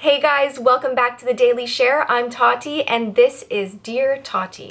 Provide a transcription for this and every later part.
Hey guys, welcome back to the Daily Share. I'm Tati and this is Dear Tati.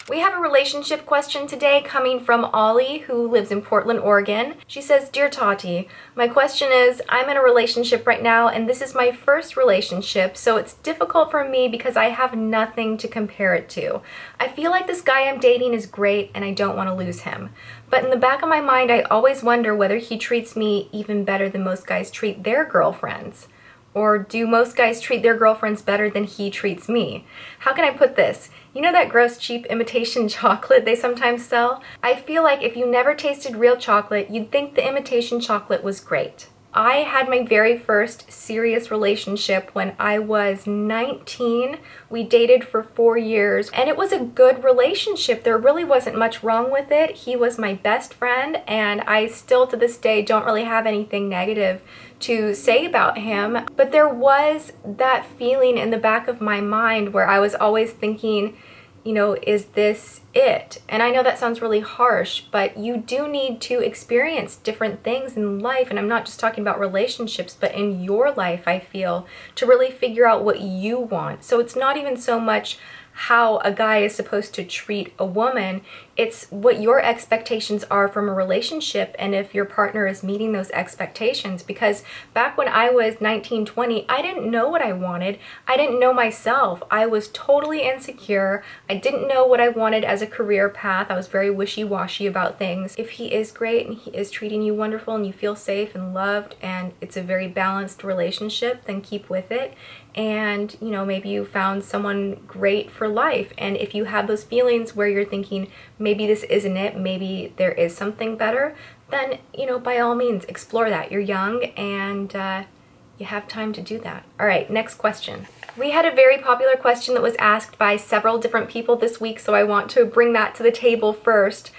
We have a relationship question today coming from Ollie, who lives in Portland, Oregon. She says, Dear Tati, my question is, I'm in a relationship right now and this is my first relationship, so it's difficult for me because I have nothing to compare it to. I feel like this guy I'm dating is great and I don't want to lose him. But in the back of my mind, I always wonder whether he treats me even better than most guys treat their girlfriends. Or do most guys treat their girlfriends better than he treats me? How can I put this? You know that gross cheap imitation chocolate they sometimes sell? I feel like if you never tasted real chocolate, you'd think the imitation chocolate was great. I had my very first serious relationship when I was 19. We dated for 4 years and it was a good relationship. There really wasn't much wrong with it. He was my best friend and I still to this day don't really have anything negative to say about him. But there was that feeling in the back of my mind where I was always thinking, you know, is this it? And I know that sounds really harsh, but you do need to experience different things in life. And I'm not just talking about relationships, but in your life, I feel, to really figure out what you want. So it's not even so much how a guy is supposed to treat a woman, it's what your expectations are from a relationship and if your partner is meeting those expectations. Because back when I was 19, 20, I didn't know what I wanted. I didn't know myself. I was totally insecure. I didn't know what I wanted as a career path. I was very wishy-washy about things. If he is great and he is treating you wonderful and you feel safe and loved and it's a very balanced relationship, then keep with it. And, you know, maybe you found someone great for life. And if you have those feelings where you're thinking, maybe this isn't it, maybe there is something better, then, you know, by all means, explore that. You're young and you have time to do that. All right, next question. We had a very popular question that was asked by several different people this week, so I want to bring that to the table first.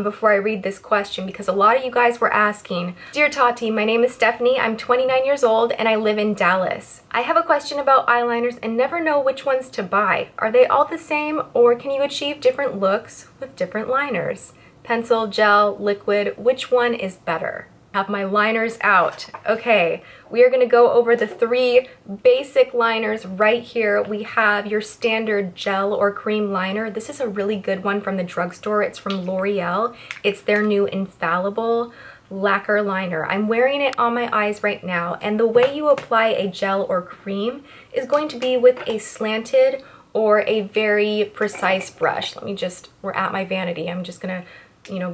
Before I read this question, because a lot of you guys were asking, Dear Tati, my name is Stephanie, I'm 29 years old and I live in Dallas. I have a question about eyeliners and never know which ones to buy. Are they all the same or can you achieve different looks with different liners? Pencil, gel, liquid, which one is better? Have my liners out. Okay, we are going to go over the 3 basic liners right here. We have your standard gel or cream liner. This is a really good one from the drugstore. It's from L'Oreal. It's their new infallible lacquer liner. I'm wearing it on my eyes right now, and the way you apply a gel or cream is going to be with a slanted or a very precise brush. Let me just, we're at my vanity. I'm just gonna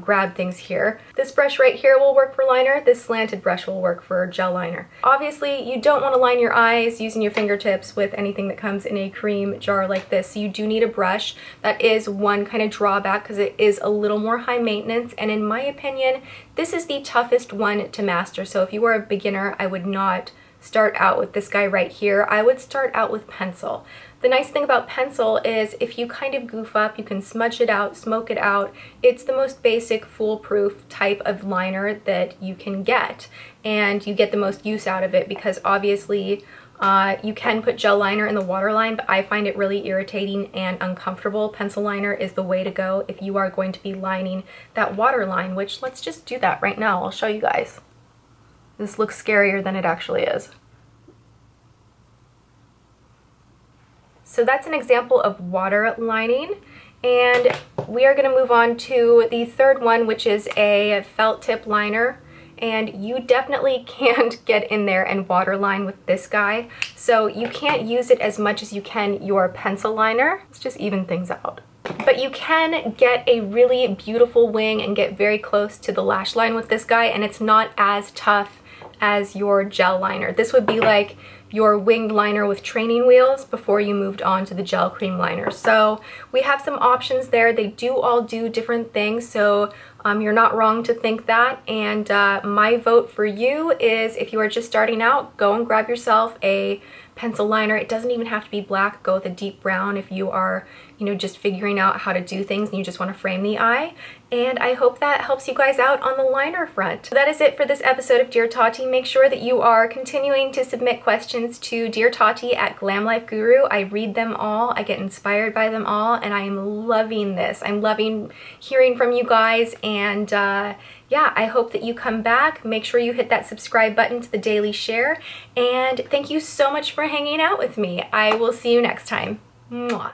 grab things here. This brush right here will work for liner. This slanted brush will work for gel liner. Obviously, you don't want to line your eyes using your fingertips with anything that comes in a cream jar like this. So you do need a brush. That is one kind of drawback because it is a little more high maintenance. And in my opinion, this is the toughest one to master. So if you are a beginner, I would not start out with this guy right here. I would start out with pencil. The nice thing about pencil is if you kind of goof up, you can smudge it out, smoke it out. It's the most basic foolproof type of liner that you can get, and you get the most use out of it because obviously you can put gel liner in the waterline, but I find it really irritating and uncomfortable. Pencil liner is the way to go if you are going to be lining that waterline, which let's just do that right now. I'll show you guys. This looks scarier than it actually is. So that's an example of water lining, and we are going to move on to the third one, which is a felt tip liner, and you definitely can't get in there and waterline with this guy, so you can't use it as much as you can your pencil liner. Let's just even things out. But you can get a really beautiful wing and get very close to the lash line with this guy, and it's not as tough as your gel liner. This would be like your winged liner with training wheels before you moved on to the gel cream liner. So we have some options there. They do all do different things, so you're not wrong to think that. And my vote for you is, if you are just starting out, go and grab yourself a pencil liner. It doesn't even have to be black. Go with a deep brown if you are, just figuring out how to do things and you just want to frame the eye. And I hope that helps you guys out on the liner front. So that is it for this episode of Dear Tati. Make sure that you are continuing to submit questions to DearTati at Glam Life Guru. I read them all, I get inspired by them all, and I am loving this. I'm loving hearing from you guys, and yeah, I hope that you come back. Make sure you hit that subscribe button to the Daily Share. And thank you so much for hanging out with me. I will see you next time. Mwah.